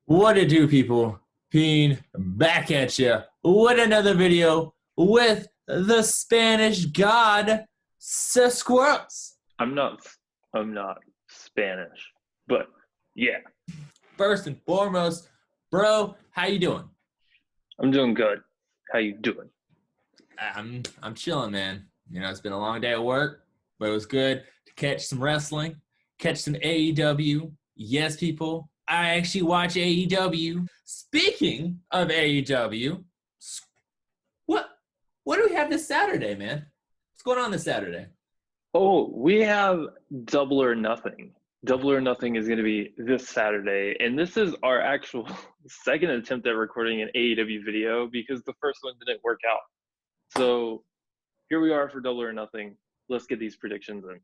What it do, people? Pean back at you with another video with the Spanish god, Squirrelz. I'm not I'm not Spanish, but yeah, First and foremost, bro, how you doing? I'm doing good. How you doing? I'm chilling, man. You know, it's been a long day at work, but it was good to catch some wrestling, catch some AEW. Yes, people, I actually watch AEW. Speaking of AEW, what what do we have this Saturday, man? What's going on this Saturday? Oh, we have Double or Nothing. Double or Nothing is going to be this Saturday, and this is our actual second attempt at recording an AEW video because the first one didn't work out. So here we are for Double or Nothing. Let's get these predictions in.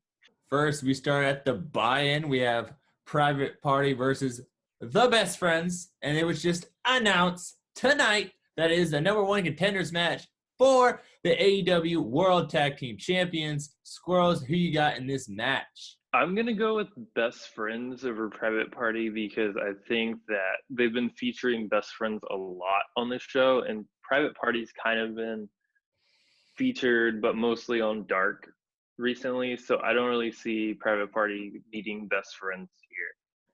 First, we start at the buy-in. We have Private Party versus the Best Friends, and it was just announced tonight that it is the number one contenders match for the AEW World Tag Team Champions. Squirrelz, who you got in this match? I'm going to go with Best Friends over Private Party because I think that they've been featuring Best Friends a lot on this show, and Private Party's kind of been featured, but mostly on Dark recently. So I don't really see Private Party beating Best Friends here.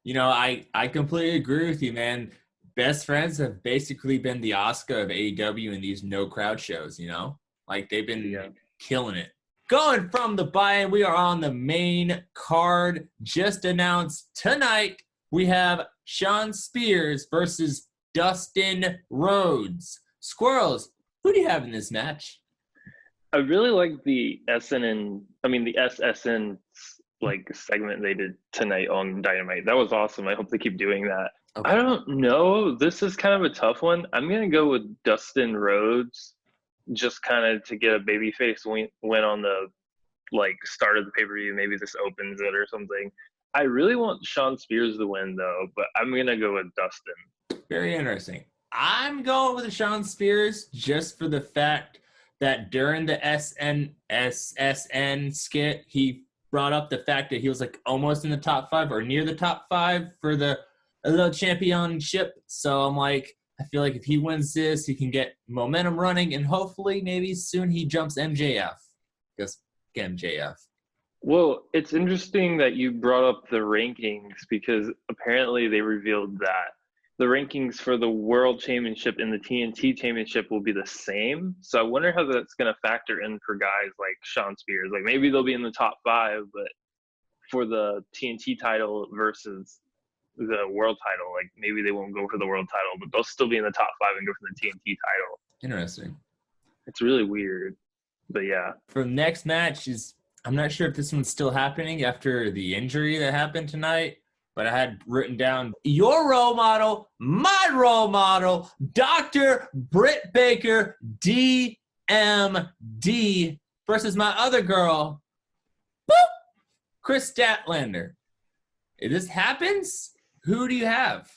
You know, I completely agree with you, man. Best Friends have basically been the Oscar of AEW in these no crowd shows, you know? Like, they've been killing it. Going from the buy-in, we are on the main card. Just announced tonight, we have Shawn Spears versus Dustin Rhodes. Squirrelz, who do you have in this match? I really like the SSN like segment they did tonight on Dynamite. That was awesome. I hope they keep doing that. Okay. I don't know. This is kind of a tough one. I'm going to go with Dustin Rhodes just kind of to get a babyface win on the start of the pay-per-view. Maybe this opens it or something. I really want Shawn Spears to win though, but I'm going to go with Dustin. Very interesting. I'm going with Shawn Spears just for the fact that during the SSN skit, he brought up the fact that he was like almost in the top 5 or near the top 5 for the championship. So I'm like, I feel like if he wins this, he can get momentum running, and hopefully maybe soon he jumps MJF. Just get MJF. Well, it's interesting that you brought up the rankings because apparently they revealed that the rankings for the World Championship and the TNT Championship will be the same. So I wonder how that's going to factor in for guys like Shawn Spears. Like maybe they'll be in the top 5, but for the TNT title versus the world title, like maybe they won't go for the world title, but they'll still be in the top 5 and go for the TNT title. Interesting. It's really weird, but yeah. For the next match I'm not sure if this one's still happening after the injury that happened tonight, but I had written down your role model, my role model, Dr. Britt Baker, DMD, versus my other girl, boop, Chris Statlander. If this happens, who do you have?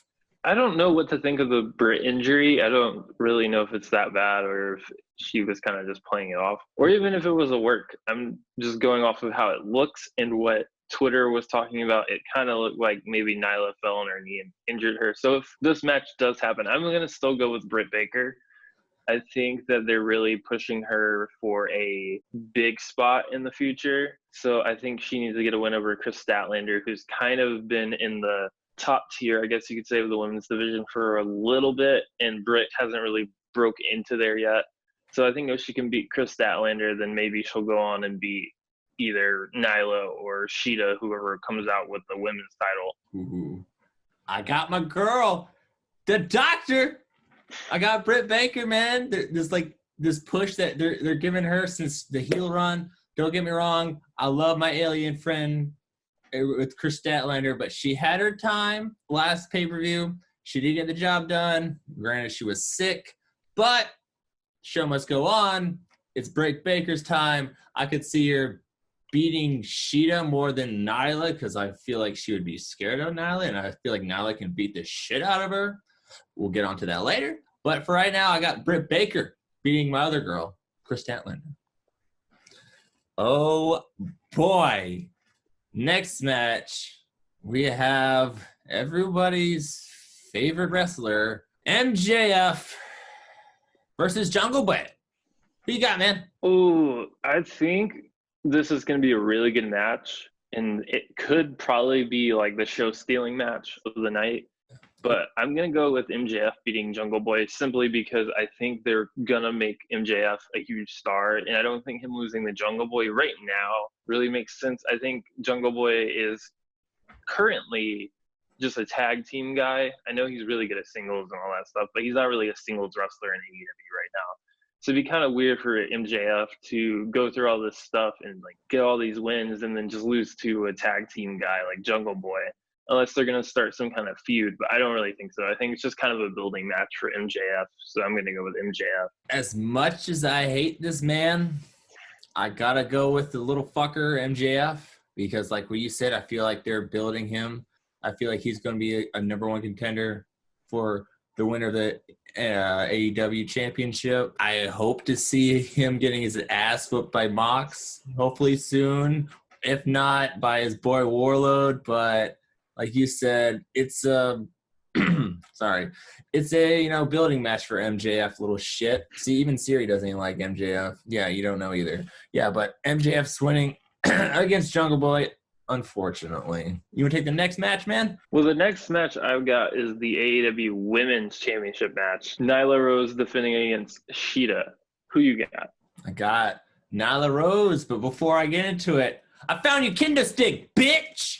I don't know what to think of the Britt injury. I don't really know if it's that bad or if she was kind of just playing it off, or even if it was a work. I'm just going off of how it looks and what Twitter was talking about. It kind of looked like maybe Nyla fell on her knee and injured her. So if this match does happen, I'm going to still go with Britt Baker. I think that they're really pushing her for a big spot in the future. So I think she needs to get a win over Chris Statlander, who's kind of been in the top tier, I guess you could say, of the women's division for a little bit, and Britt hasn't really broke into there yet. So I think if she can beat Chris Statlander, then maybe she'll go on and beat either Nyla or Sheeta, whoever comes out with the women's title. Ooh. I got my girl, the doctor. I got Britt Baker, man. There's like this push that they're giving her since the heel run. Don't get me wrong. I love my alien friend with Chris Statlander, but she had her time last pay-per-view. She did get the job done. Granted, she was sick, but show must go on. It's Britt Baker's time. I could see her beating Sheeta more than Nyla because I feel like she would be scared of Nyla, and I feel like Nyla can beat the shit out of her. We'll get onto that later. But for right now, I got Britt Baker beating my other girl, Chris Statlander. Oh, boy. Next match, we have everybody's favorite wrestler, MJF versus Jungle Boy. Who you got, man? Oh, I think this is going to be a really good match, and it could probably be like the show-stealing match of the night. But I'm going to go with MJF beating Jungle Boy simply because I think they're going to make MJF a huge star, and I don't think him losing the Jungle Boy right now really makes sense. I think Jungle Boy is currently just a tag team guy. I know he's really good at singles and all that stuff, but he's not really a singles wrestler in AEW right now. So it'd be kind of weird for MJF to go through all this stuff and like get all these wins and then just lose to a tag team guy like Jungle Boy, unless they're going to start some kind of feud. But I don't really think so. I think it's just kind of a building match for MJF. So I'm going to go with MJF. As much as I hate this man, I got to go with the little fucker MJF because like what you said, I feel like they're building him. I feel like he's going to be a number one contender for the winner of the AEW championship. I hope to see him getting his ass whooped by Mox, hopefully soon. If not, by his boy Warlord. But like you said, it's a it's a building match for MJF. Little shit. See, even Siri doesn't even like MJF. Yeah, you don't know either. Yeah, but MJF's winning against Jungle Boy. Unfortunately. You want to take the next match, man? Well, the next match I've got is the AEW Women's Championship match. Nyla Rose defending against Shida. Who you got? I got Nyla Rose, but before I get into it, I found your kendo stick, bitch!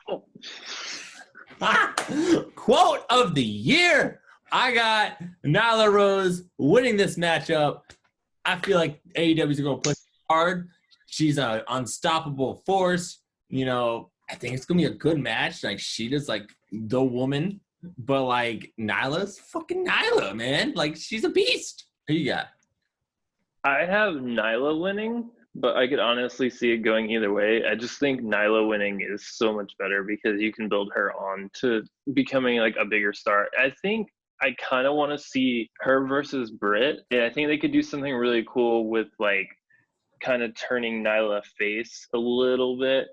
Oh. Quote of the year! I got Nyla Rose winning this matchup. I feel like AEW's going to push hard. She's an unstoppable force. I think it's going to be a good match. Like, Sheeta's, like, the woman. But, like, Nyla's fucking Nyla, man. Like, she's a beast. Who you got? I have Nyla winning, but I could honestly see it going either way. I just think Nyla winning is so much better because you can build her on to becoming, like, a bigger star. I think I kind of want to see her versus Britt. And I think they could do something really cool with, like, kind of turning Nyla face a little bit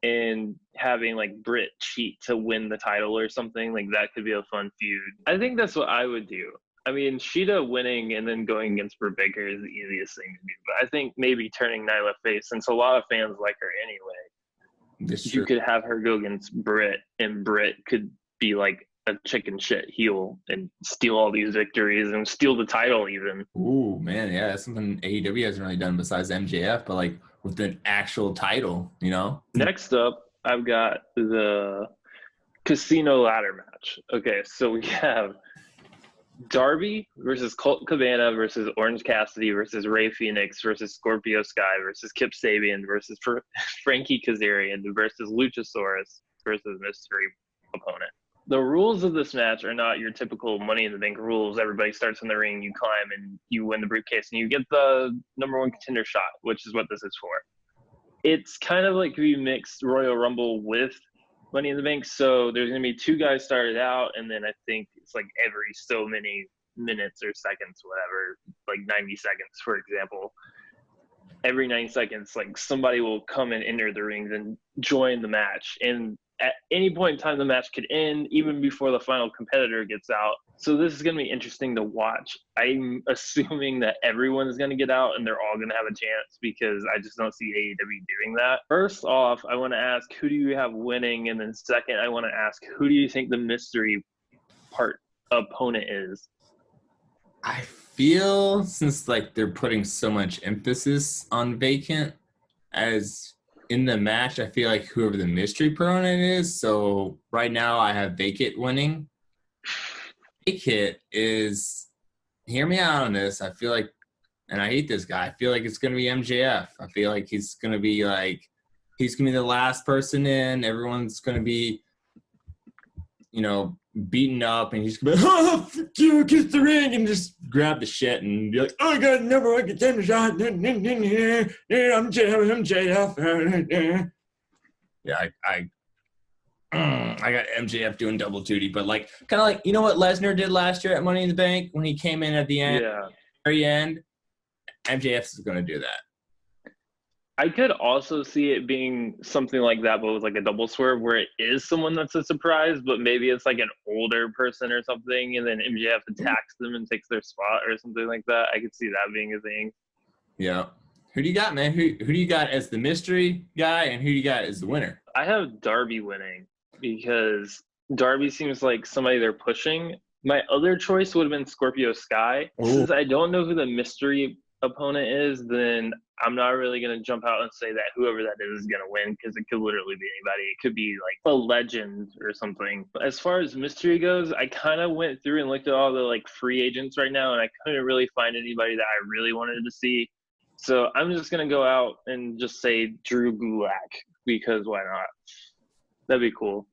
and having like Britt cheat to win the title or something. Like that could be a fun feud. I think that's what I would do. I mean, Shida winning and then going against Britt Baker is the easiest thing to do. But I think maybe turning Nyla face, since a lot of fans like her anyway, you could have her go against Britt and Britt could be like a chicken shit heel and steal all these victories and steal the title even. Ooh, man, yeah, that's something AEW hasn't really done besides MJF, but like with an actual title, Next up, I've got the casino ladder match. Okay, so we have Darby versus Colt Cabana versus Orange Cassidy versus Rey Fenix versus Scorpio Sky versus Kip Sabian versus Frankie Kazarian versus Luchasaurus versus mystery opponent. The rules of this match are not your typical Money in the Bank rules. Everybody starts in the ring, you climb, and you win the briefcase, and you get the number one contender shot, which is what this is for. It's kind of like we mixed Royal Rumble with Money in the Bank, so there's going to be two guys started out, and then I think it's like every so many minutes or seconds, whatever, like 90 seconds, for example. Every 90 seconds, like somebody will come and enter the ring and join the match, and at any point in time, the match could end even before the final competitor gets out. So this is going to be interesting to watch. I'm assuming that everyone is going to get out and they're all going to have a chance because I just don't see AEW doing that. First off, I want to ask, who do you have winning? And then second, I want to ask, who do you think the mystery part opponent is? I feel since like they're putting so much emphasis on Vacant as in the match, I feel like whoever the mystery opponent is. So right now I have Vacant winning. Vacant is, hear me out on this. I feel like, and I hate this guy, I feel like it's going to be MJF. I feel like he's going to be the last person in. Everyone's going to be, beaten up, and he's going to be like, oh, fuck you, kiss the ring, and just grab the shit and be like, oh, I got number one contender shot. I'm MJF. Yeah, I got MJF doing double duty, but like kind of like what Lesnar did last year at Money in the Bank when he came in at the end, very end. MJF is going to do that. I could also see it being something like that, but with like a double swerve where it is someone that's a surprise, but maybe it's like an older person or something, and then MJF attacks them and takes their spot or something like that. I could see that being a thing. Yeah. Who do you got, man? Who do you got as the mystery guy, and who do you got as the winner? I have Darby winning because Darby seems like somebody they're pushing. My other choice would have been Scorpio Sky. Ooh. Since I don't know who the mystery opponent is, then I'm not really going to jump out and say that whoever that is going to win, because it could literally be anybody. It could be like a legend or something. But as far as mystery goes, I kind of went through and looked at all the like free agents right now, and I couldn't really find anybody that I really wanted to see. So I'm just going to go out and just say Drew Gulak, because why not? That'd be cool.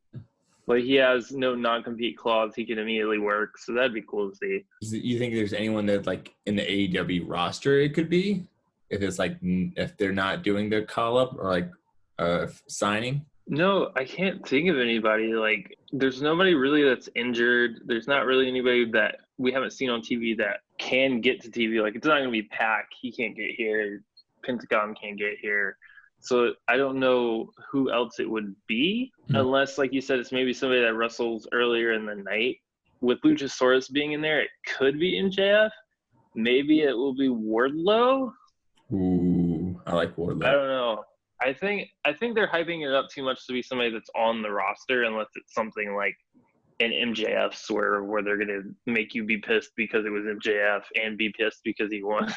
But he has no non-compete clause. He can immediately work, so that'd be cool to see. You think there's anyone that like in the AEW roster it could be? If it's like, if they're not doing their call-up or like signing? No, I can't think of anybody. Like, there's nobody really that's injured. There's not really anybody that we haven't seen on TV that can get to TV. Like, it's not going to be Pac. He can't get here. Pentagon can't get here. So I don't know who else it would be, unless, like you said, it's maybe somebody that wrestles earlier in the night. With Luchasaurus being in there, it could be MJF. Maybe it will be Wardlow. Ooh, I like Wardlow. I don't know. I think they're hyping it up too much to be somebody that's on the roster, unless it's something like an MJF swerve where they're going to make you be pissed because it was MJF and be pissed because he won.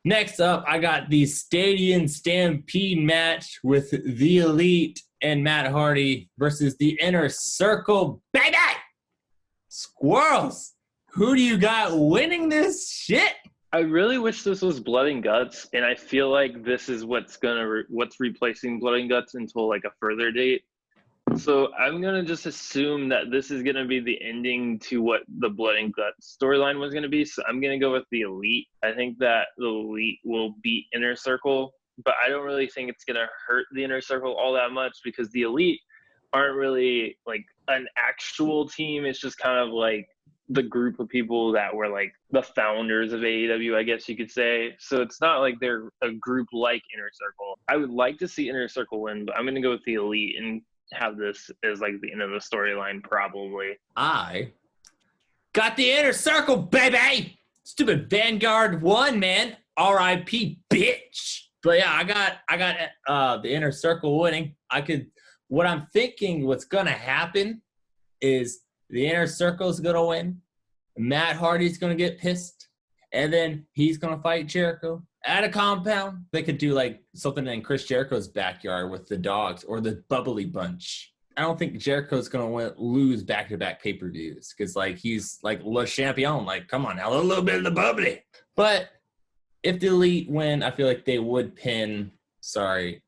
Next up, I got the Stadium Stampede match with The Elite and Matt Hardy versus the Inner Circle. Baby! Squirrels! Who do you got winning this shit? I really wish this was Blood and Guts, and I feel like this is what's replacing Blood and Guts until like a further date. So I'm gonna just assume that this is gonna be the ending to what the Blood and Guts storyline was gonna be. So I'm gonna go with the Elite. I think that the Elite will beat Inner Circle, but I don't really think it's gonna hurt the Inner Circle all that much, because the Elite aren't really like an actual team. It's just kind of like the group of people that were like the founders of AEW, I guess you could say. So it's not like they're a group like Inner Circle. I would like to see Inner Circle win, but I'm going to go with the Elite and have this as like the end of the storyline probably. I got the Inner Circle, baby! Stupid Vanguard won, man. R.I.P. bitch. But yeah, I got the Inner Circle winning. What I'm thinking what's going to happen is the Inner Circle's going to win. Matt Hardy's going to get pissed. And then he's going to fight Jericho at a compound. They could do like something in Chris Jericho's backyard with the dogs or the Bubbly Bunch. I don't think Jericho's going to lose back-to-back pay-per-views because like he's like Le Champion. Like, come on now, a little bit of the bubbly. But if the Elite win, I feel like they would pin,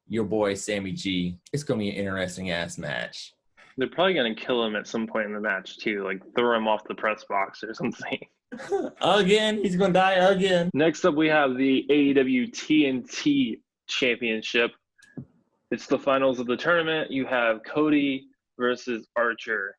your boy Sammy G. It's going to be an interesting-ass match. They're probably going to kill him at some point in the match, too. Like, throw him off the press box or something. Again. He's going to die again. Next up, we have the AEW TNT Championship. It's the finals of the tournament. You have Cody versus Archer.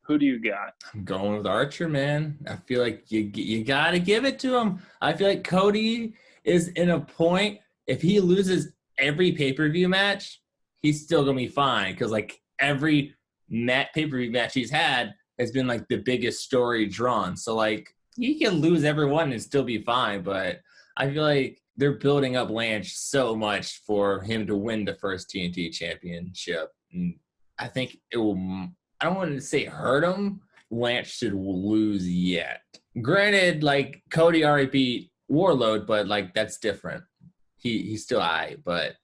Who do you got? I'm going with Archer, man. I feel like you got to give it to him. I feel like Cody is in a point. If he loses every pay-per-view match, he's still going to be fine. Because, like, every pay-per-view match he's had has been like the biggest story drawn. So like he can lose every one and still be fine, but I feel like they're building up Lance so much for him to win the first TNT championship. And I think it will, I don't want to say hurt him. Lance should lose yet. Granted, like Cody already beat Warlord, but like that's different. He's still alright, but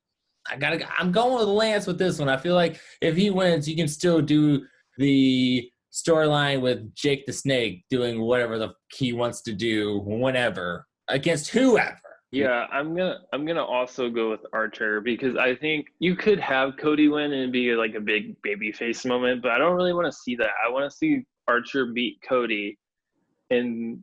I'm going with Lance with this one. I feel like if he wins, you can still do the storyline with Jake the Snake doing whatever he wants to do whenever against whoever. Yeah, I'm gonna also go with Archer because I think you could have Cody win and be like a big babyface moment, but I don't really want to see that. I want to see Archer beat Cody and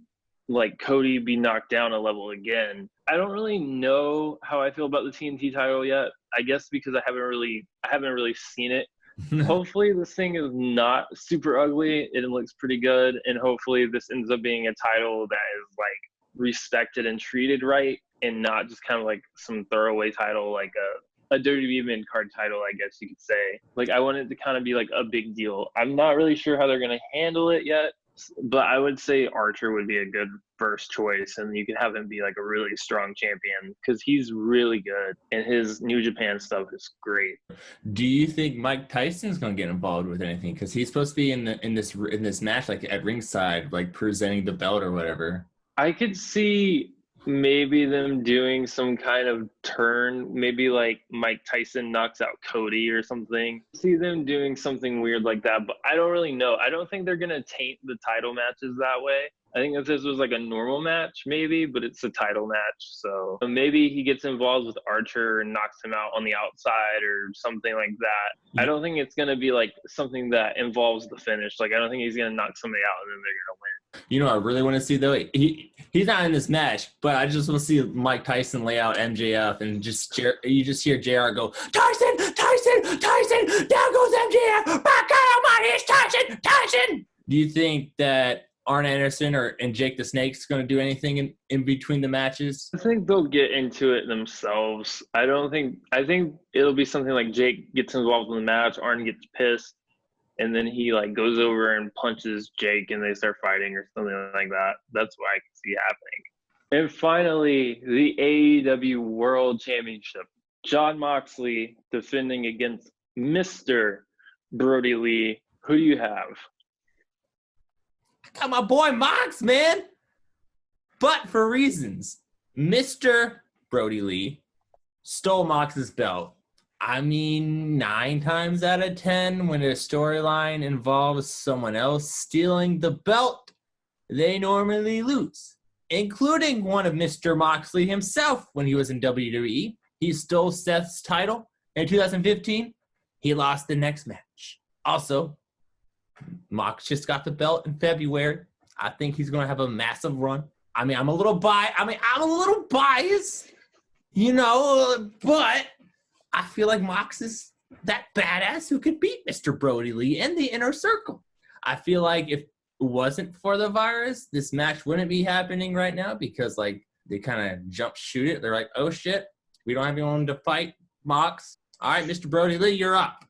like Cody be knocked down a level again. I don't really know how I feel about the TNT title yet. I guess because I haven't really seen it. Hopefully this thing is not super ugly. It looks pretty good, and hopefully this ends up being a title that is like respected and treated right, and not just kind of like some throwaway title like a WWE mid-card title, I guess you could say. Like, I want it to kind of be like a big deal. I'm not really sure how they're going to handle it yet, but I would say Archer would be a good first choice, and you could have him be like a really strong champion because he's really good, and his New Japan stuff is great. Do you think Mike Tyson's gonna get involved with anything? Because he's supposed to be in this match, like at ringside, like presenting the belt or whatever. I could see maybe them doing some kind of turn, maybe like Mike Tyson knocks out Cody or something. See them doing something weird like that, but I don't really know. I don't think they're going to taint the title matches that way. I think if this was like a normal match, maybe, but it's a title match. So maybe he gets involved with Archer and knocks him out on the outside or something like that. I don't think it's going to be like something that involves the finish. Like, I don't think he's going to knock somebody out and then they're going to win. You know what I really want to see, though? He's not in this match, but I just want to see Mike Tyson lay out MJF and you just hear JR go, Tyson, Tyson, Tyson, down goes MJF, back out my ears, Tyson, Tyson. Do you think that Arn Anderson and Jake the Snake's going to do anything in between the matches? I think they'll get into it themselves. I think it'll be something like Jake gets involved in the match, Arn gets pissed, and then he like goes over and punches Jake and they start fighting or something like that. That's what I can see happening. And finally, the AEW World Championship. Jon Moxley defending against Mr. Brody Lee. Who do you have? I got my boy Mox, man. But for reasons. Mr. Brody Lee stole Mox's belt. I mean, 9 times out of 10, when a storyline involves someone else stealing the belt, they normally lose, including one of Mr. Moxley himself when he was in WWE. He stole Seth's title in 2015. He lost the next match. Also, Mox just got the belt in February. I think he's going to have a massive run. I mean, I'm a little biased, you know, but I feel like Mox is that badass who could beat Mr. Brody Lee in the inner circle. I feel like if it wasn't for the virus, this match wouldn't be happening right now because, like, they kind of jump shoot it. They're like, oh, shit, we don't have anyone to fight Mox. All right, Mr. Brody Lee, you're up.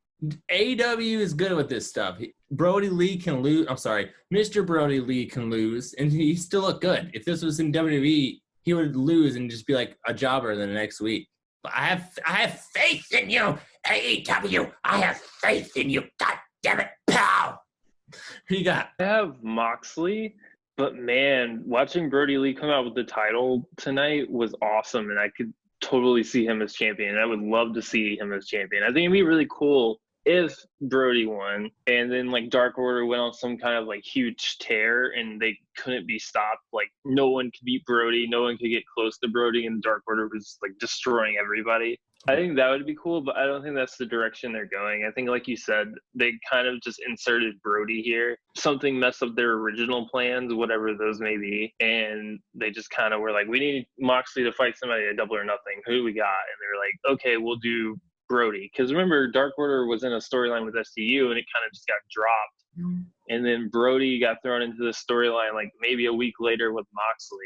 AEW is good with this stuff. Brody Lee can lose. I'm sorry, Mr. Brody Lee can lose, and he still look good. If this was in WWE, he would lose and just be like a jobber the next week. But I have faith in you, AEW. I have faith in you. God damn it, pal. Who you got? I have Moxley, but man, watching Brody Lee come out with the title tonight was awesome, and I could totally see him as champion. I would love to see him as champion. I think it'd be really cool if Brody won and then like Dark Order went on some kind of like huge tear and they couldn't be stopped. Like no one could beat Brody, no one could get close to Brody, and Dark Order was like destroying everybody. I think that would be cool, but I don't think that's the direction they're going. I think, like you said, they kind of just inserted Brody here. Something messed up their original plans, whatever those may be, and they just kind of were like, we need Moxley to fight somebody at Double or Nothing. Who do we got? And they're like, okay, we'll do Brody. Because remember, Dark Order was in a storyline with STU, and it kind of just got dropped. And then Brody got thrown into the storyline like maybe a week later with Moxley.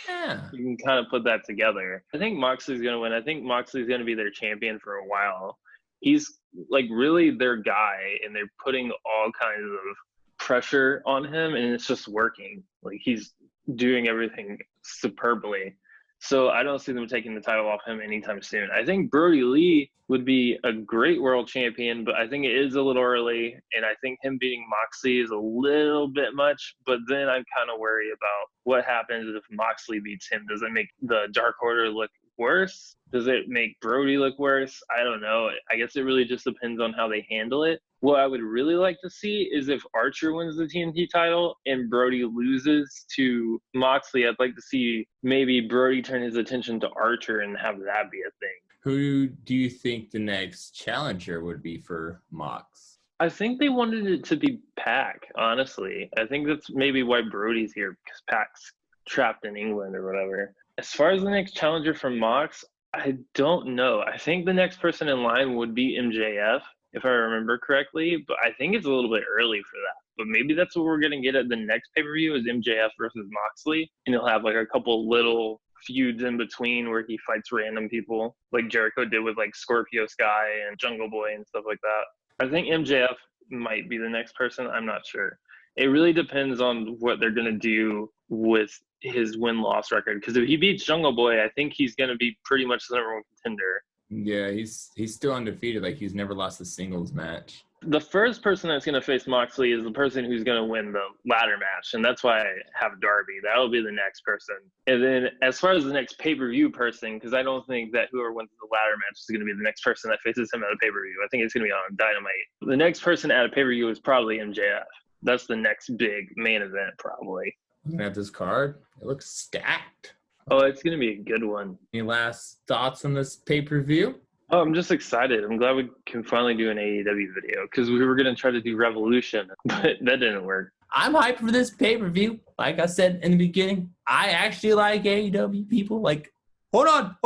Yeah. You can kind of put that together. I think Moxley's going to win. I think Moxley's going to be their champion for a while. He's like really their guy, and they're putting all kinds of pressure on him, and it's just working. Like he's doing everything superbly. So I don't see them taking the title off him anytime soon. I think Brody Lee would be a great world champion, but I think it is a little early, and I think him beating Moxley is a little bit much. But then I'm kind of worried about what happens if Moxley beats him. Does it make the Dark Order look worse? Does it make Brody look worse? I don't know. I guess it really just depends on how they handle it. What I would really like to see is if Archer wins the TNT title and Brody loses to Moxley, I'd like to see maybe Brody turn his attention to Archer and have that be a thing. Who do you think the next challenger would be for Mox? I think they wanted it to be Pac, honestly. I think that's maybe why Brody's here, because Pac's trapped in England or whatever. As far as the next challenger for Mox, I don't know. I think the next person in line would be MJF, if I remember correctly, but I think it's a little bit early for that. But maybe that's what we're going to get at the next pay-per-view is MJF versus Moxley, and he'll have like a couple little feuds in between where he fights random people, like Jericho did with like Scorpio Sky and Jungle Boy and stuff like that. I think MJF might be the next person. I'm not sure. It really depends on what they're going to do with his win-loss record. Because if he beats Jungle Boy, I think he's going to be pretty much the number one contender. Yeah, he's still undefeated. Like, he's never lost a singles match. The first person that's going to face Moxley is the person who's going to win the ladder match, and that's why I have Darby. That'll be the next person. And then as far as the next pay-per-view person, because I don't think that whoever wins the ladder match is going to be the next person that faces him at a pay-per-view. I think it's going to be on Dynamite. The next person at a pay-per-view is probably MJF. That's the next big main event, probably. Looking at this card, it looks stacked. Oh, it's going to be a good one. Any last thoughts on this pay-per-view? Oh, I'm just excited. I'm glad we can finally do an AEW video because we were going to try to do Revolution, but that didn't work. I'm hyped for this pay-per-view. Like I said in the beginning, I actually like AEW people. Like, hold on.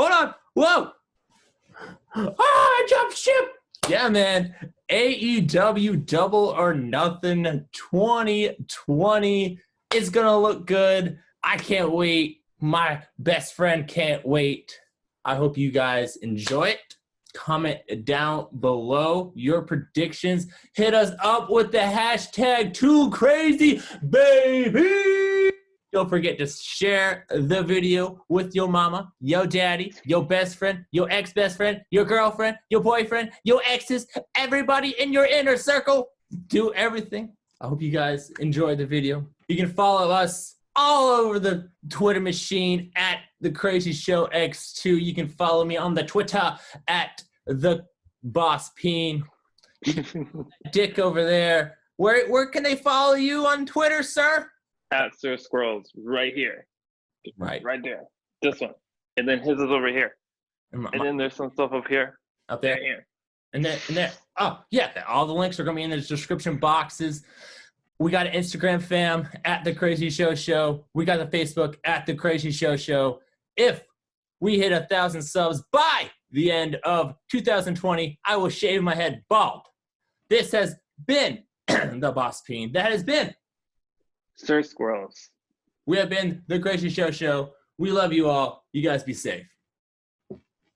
Whoa. I jumped ship. Yeah, man. AEW Double or Nothing 2020 is going to look good. I can't wait. My best friend can't wait. I hope you guys enjoy it. Comment down below your predictions. Hit us up with the hashtag #TooCrazyBaby. Don't forget to share the video with your mama, your daddy, your best friend, your ex-best friend, your girlfriend, your boyfriend, your exes, everybody in your inner circle. Do everything. I hope you guys enjoyed the video. You can follow us all over the Twitter machine at The Crazy Show X2. You can follow me on the Twitter at The Boss Pean. Dick over there. Where can they follow you on Twitter, sir? At Sir Squirrelz, right here. Right there. This one. And then his is over here. And then there's some stuff up here. Up there. Right here. And there. Oh, yeah. All the links are going to be in the description boxes. We got an Instagram fam at The Crazy Show Show. We got the Facebook at The Crazy Show Show. If we hit 1,000 subs by the end of 2020, I will shave my head bald. This has been the Boss Pean. That has been Sir Squirrelz. We have been The Crazy Show Show. We love you all. You guys be safe.